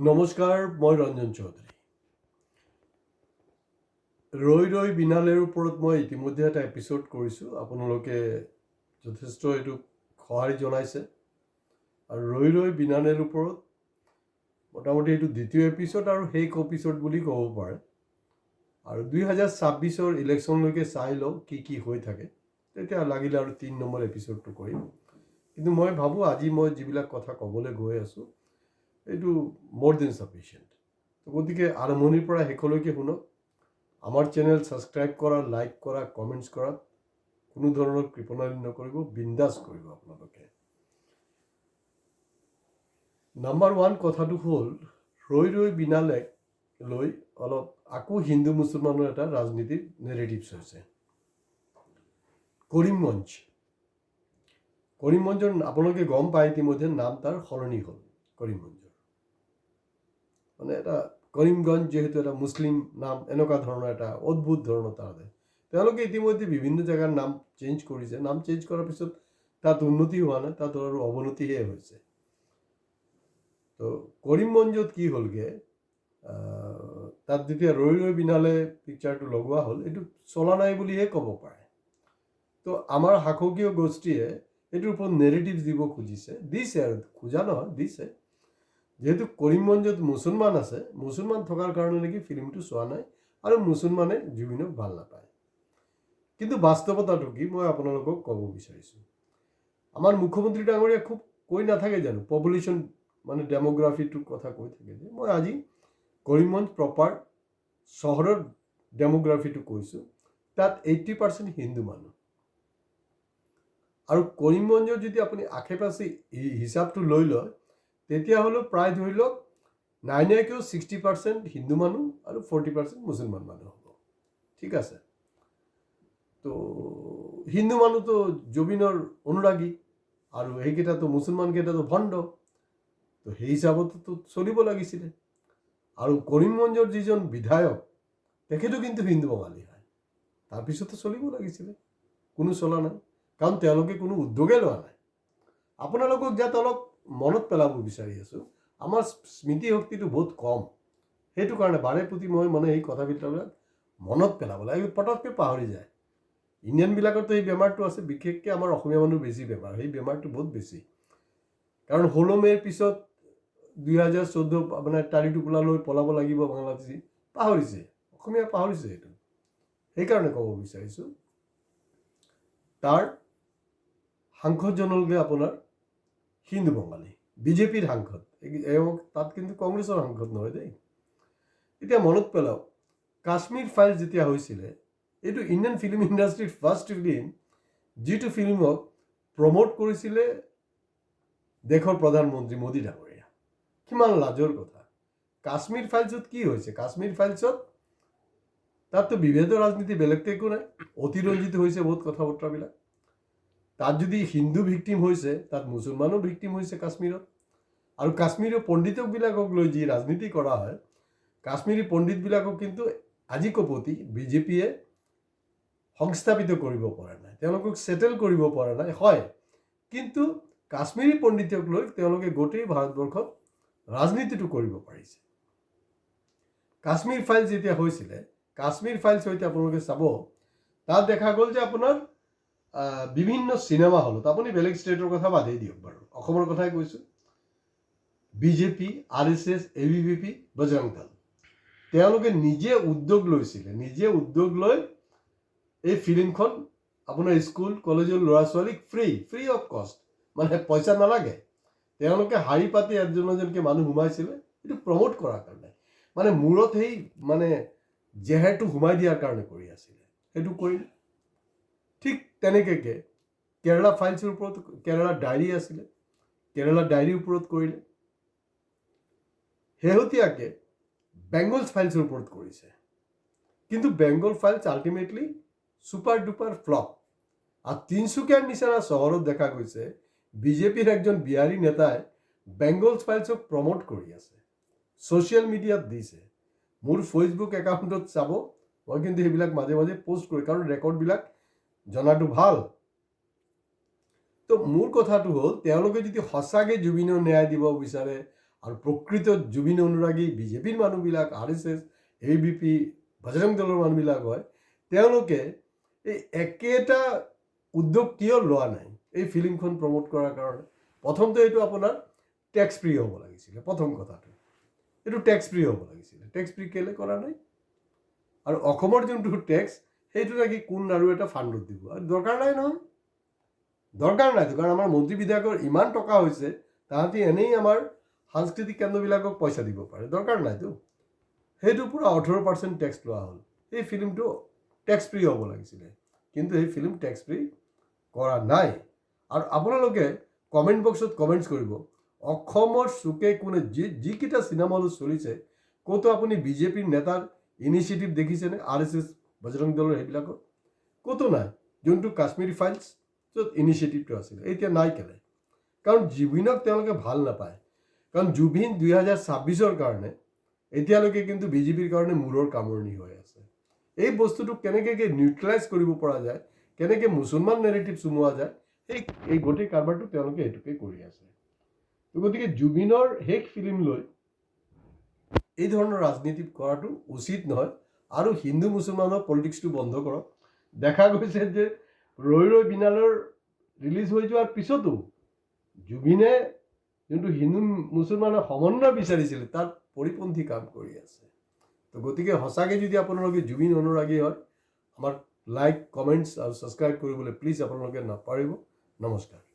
নমস্কাৰ, মই ৰঞ্জন চৌধুৰী। ৰৈ ৰৈ বিনালেৰ ওপৰত মই ইতিমধ্যে এটা এপিছ'ড কৰিছোঁ। আপোনালোকে যথেষ্ট এইটো সঁহাৰি জনাইছে আৰু ৰৈ ৰৈ বিনালেৰ ওপৰত মোটামুটি এইটো দ্বিতীয় এপিছ'ড আৰু শেষ এপিছ'ড বুলি ক'ব পাৰে। আৰু 2026 ইলেকশ্যনলৈকে চাই লওঁ কি হৈ থাকে, তেতিয়া লাগিলে আৰু 3 নম্বৰ এপিছ'ডটো কৰিম। কিন্তু মই ভাবোঁ আজি মই যিবিলাক কথা ক'বলৈ গৈ আছোঁ এইটো মোৰ দেন চাফিচিয়েণ্ট। গতিকে আৰম্ভণিৰ পৰা শেষলৈকে শুনক। আমাৰ চেনেল ছাবস্ক্ৰাইব কৰা, লাইক কৰা, কমেণ্টছ কৰাত কোনো ধৰণৰ কৃপণালি নকৰিব, বিন্দাছ কৰিব আপোনালোকে। নাম্বাৰ 1 কথাটো হ'ল ৰৈ ৰৈ বিনালেক লৈ অলপ আকৌ হিন্দু মুছলমানৰ এটা ৰাজনীতিৰ নেৰেটিভছ হৈছে। কৰিমগঞ্জৰ আপোনালোকে গম পায় ইতিমধ্যে নাম তাৰ সলনি হ'ল কৰিমগঞ্জৰ। মানে এটা কৰিমগঞ্জ যিহেতু এটা মুছলিম নাম, এনেকুৱা ধৰণৰ এটা অদ্ভুত ধৰণৰ তাৰ তেওঁলোকে ইতিমধ্যে বিভিন্ন জেগাৰ নাম চেঞ্জ কৰিছে। নাম চেঞ্জ কৰাৰ পিছত তাত উন্নতি হোৱা নাই, তাত আৰু অৱনতিহে হৈছে। তো কৰিমগঞ্জত কি হ'লগে, তাত যেতিয়া ৰৈ ৰৈ বিনালে পিকচাৰটো লগোৱা হ'ল, এইটো চলা নাই বুলিহে ক'ব পাৰে। তো আমাৰ শাসকীয় গোষ্ঠীয়ে এইটোৰ ওপৰত নেৰেটিভছ দিব খুজিছে, দিছে আৰু খোজা নহয়, দিছে। যেহেতু কৰিমগঞ্জত মুছলমান আছে, মুছলমান থকাৰ কাৰণে নেকি ফিল্মটো চোৱা নাই আৰু মুছলমানে জুবিনক ভাল নাপায়। কিন্তু বাস্তৱতাটো কি মই আপোনালোকক ক'ব বিচাৰিছোঁ। আমাৰ মুখ্যমন্ত্ৰী ডাঙৰীয়া খুব কৈ নাথাকে জানো, পপুলেশ্যন মানে ডেম'গ্ৰাফিটোৰ কথা কৈ থাকে যে, মই আজি কৰিমগঞ্জ প্ৰপাৰ চহৰৰ ডেম'গ্ৰাফিটো কৈছোঁ। তাত 80% হিন্দু মানুহ। আৰু কৰিমগঞ্জৰ যদি আপুনি আশে পাশে হিচাপটো লৈ লয়, তেতিয়াহ'লে প্ৰায় ধৰি লওক 60% হিন্দু মানুহ আৰু 40% মুছলমান মানুহ হ'ব। ঠিক আছে। তো হিন্দু মানুহতো জুবিনৰ অনুৰাগী আৰু সেইকেইটাতো মুছলমানকেইটাতো ভণ্ড। তো সেই হিচাপতো চলিব লাগিছিলে। আৰু কৰিমগঞ্জৰ যিজন বিধায়ক তেখেতো কিন্তু হিন্দু বঙালী হয়, তাৰপিছতো চলিব লাগিছিলে, কোনো চলা নাই, কাৰণ তেওঁলোকে কোনো উদ্যোগে লোৱা নাই। আপোনালোকক যাতে অলপ মনত পেলাব বিচাৰি আছোঁ, আমাৰ স্মৃতি শক্তিটো বহুত কম, সেইটো কাৰণে বাৰে প্ৰতি মই মানে এই কথাবিলাক মনত পেলাব লাগে, পটককৈ পাহৰি যায়। ইণ্ডিয়ানবিলাকতো এই বেমাৰটো আছে, বিশেষকৈ আমাৰ অসমীয়া মানুহ বেছি বেমাৰ, সেই বেমাৰটো বহুত বেছি। কাৰণ 16 মে'ৰ পিছত 2014 আপোনাৰ টালি টোপোলা লৈ পলাব লাগিব বাংলাদেশী, পাহৰিছে, অসমীয়া পাহৰিছে এইটো। সেইকাৰণে ক'ব বিচাৰিছোঁ, তাৰ সাংসদজনলৈকে আপোনাৰ হিন্দু বঙালী, বিজেপিৰ সাংসদ, তাত কিন্তু কংগ্ৰেছৰ সাংসদ নহয় দেই। এতিয়া মনত পেলাওক, কাশ্মীৰ ফাইল যেতিয়া হৈছিলে, এইটো ইণ্ডিয়ান ফিল্ম ইণ্ডাষ্ট্ৰীৰ ফাৰ্ষ্ট ফিল্ম, যিটো ফিল্মক প্ৰমোট কৰিছিলে দেশৰ প্ৰধানমন্ত্ৰী মোদী ডাঙৰীয়া। কিমান লাজৰ কথা। কাশ্মীৰ ফাইলছত কি হৈছে, কাশ্মীৰ ফাইলছত তাততো বিভেদৰ ৰাজনীতি বেলেগতো একো নাই, অতিৰঞ্জিত হৈছে বহুত কথা বতৰাবিলাক। তাত যদি হিন্দু ভিক্টিম হৈছে, তাত মুছলমানো ভিক্টিম হৈছে কাশ্মীৰত। আৰু কাশ্মীৰৰ পণ্ডিতবিলাকক লৈ যি ৰাজনীতি কৰা হয়, কাশ্মীৰী পণ্ডিতবিলাকক কিন্তু আজি কপতি বিজেপিয়ে সংস্থাপিত কৰিব পৰা নাই, তেওঁলোকক ছেটেল কৰিব পৰা নাই। হয়, কিন্তু কাশ্মীৰী পণ্ডিতক লৈ তেওঁলোকে গোটেই ভাৰতবৰ্ষত ৰাজনীতিটো কৰিব পাৰিছে। কাশ্মীৰ ফাইল যেতিয়া হৈছিলে, কাশ্মীৰ ফাইলছ সৈতে আপোনালোকে চাব, তাত দেখা গ'ল যে আপোনাৰ বিভিন্ন চিনেমা হলত, আপুনি বেলেগ ষ্টেটৰ কথা বাদেই দিয়ক বাৰু, অসমৰ কথাই কৈছোঁ, বিজেপি, RSS, ABVP, বজৰং দল, তেওঁলোকে নিজে উদ্যোগ লৈছিলে, নিজে উদ্যোগ লৈ এই ফিল্মখন আপোনাৰ স্কুল কলেজৰ ল'ৰা ছোৱালীক ফ্ৰী অফ কষ্ট, মানে পইচা নালাগে, তেওঁলোকে শাৰী পাতি এজনকৈ মানুহ সোমাইছিলে এইটো প্ৰমোট কৰাৰ কাৰণে, মানে মূৰত সেই মানে জেহেৰটো সোমাই দিয়াৰ কাৰণে কৰি আছিলে, সেইটো কৰিলে। ঠিক তেনেকৈ কেৰালা ফাইলছৰ ওপৰত, কেৰালা ডায়েৰী আছিলে, কেৰালা ডায়েৰীৰ ওপৰত কৰিলে। শেহতীয়াকৈ বেংগল ফাইলছৰ ওপৰত কৰিছে, কিন্তু Bengal files ultimately super duper flop. আৰু তিনিচুকীয়াৰ নিচিনা চহৰত দেখা গৈছে বিজেপিৰ একজন বিহাৰী নেতাই বেংগল ফাইলছক প্ৰমোট কৰি আছে, ছ'চিয়েল মিডিয়াত দিছে। মোৰ ফেচবুক একাউণ্টত চাব, মই কিন্তু সেইবিলাক মাজে মাজে পোষ্ট কৰোঁ, কাৰণ ৰেকৰ্ডবিলাক জনাটো ভাল। তো মোৰ কথাটো হ'ল, তেওঁলোকে যদি সঁচাকৈ জুবিনৰ ন্যায় দিব বিচাৰে আৰু প্ৰকৃত জুবিন অনুৰাগী বিজেপিৰ মানুহবিলাক RSS ABP বজৰং দলৰ মানুহবিলাক হয়, তেওঁলোকে এই একেটা উদ্যোগ কিয় লোৱা নাই এই ফিল্মখন প্ৰমোট কৰাৰ কাৰণে? প্ৰথমতে এইটো আপোনাৰ টেক্স ফ্ৰী হ'ব লাগিছিলে, প্ৰথম কথাটো এইটো টেক্স ফ্ৰী হ'ব লাগিছিলে। টেক্স ফ্ৰী কেলে কৰা নাই? আৰু অসমৰ যোনটো টেক্স সেইটো নাকি কোন আৰু এটা ফাণ্ডত দিব, আৰু দৰকাৰ নাই নহয়, দৰকাৰ নাইতো। কাৰণ আমাৰ মন্ত্ৰী বিধায়কৰ ইমান টকা হৈছে, তাহাঁতি এনেই আমাৰ সাংস্কৃতিক কেন্দ্ৰবিলাকক পইচা দিব পাৰে, দৰকাৰ নাইতো। সেইটো পূৰা 18% টেক্স লোৱা হ'ল। এই ফিল্মটো টেক্স ফ্ৰী হ'ব লাগিছিলে, কিন্তু এই ফিল্ম টেক্স ফ্ৰী কৰা নাই। আৰু আপোনালোকে কমেণ্ট বক্সত কমেণ্টছ কৰিব, অসমৰ চুকে কোণে যিকেইটা চিনেমা হল চলিছে, ক'তো আপুনি বিজেপিৰ নেতাৰ ইনিচিয়েটিভ দেখিছেনে? RSS বজৰং দলৰ সেইবিলাকৰ ক'তো নাই। যোনটো কাশ্মীৰী ফাইলছ য'ত ইনিচিয়েটিভটো আছিলে, এতিয়া নাই কেলে? কাৰণ জুবিনক তেওঁলোকে ভাল নাপায়। কাৰণ জুবিন 2026-ৰ কাৰণে এতিয়ালৈকে কিন্তু বিজেপিৰ কাৰণে মূৰৰ কামৰণি হৈ আছে। এই বস্তুটো কেনেকৈ নিউট্ৰেলাইজ কৰিব পৰা যায়, কেনেকৈ মুছলমান নেৰেটিভ চুমোৱা যায়, এই গোটেই কাৰবাৰটো তেওঁলোকে এইটোকে কৰি আছে। গতিকে জুবিনৰ শেষ ফিল্ম লৈ এই ধৰণৰ ৰাজনীতি কৰাটো উচিত নহয়। আৰু হিন্দু মুছলমানৰ পলিটিক্সটো বন্ধ কৰক। দেখা গৈছে যে ৰৈ ৰৈ বিনালৰ ৰিলিজ হৈ যোৱাৰ পিছতো জুবিনে যোনটো হিন্দু মুছলমানৰ সমন্বয় বিচাৰিছিলে তাৰ পৰিপন্থী কাম কৰি আছে। তো গতিকে সঁচাকৈ যদি আপোনালোকে জুবিন অনুৰাগী হয়, আমাক লাইক, কমেণ্টছ আৰু ছাবস্ক্ৰাইব কৰিবলৈ প্লিজ আপোনালোকে নাপাহৰিব। নমস্কাৰ।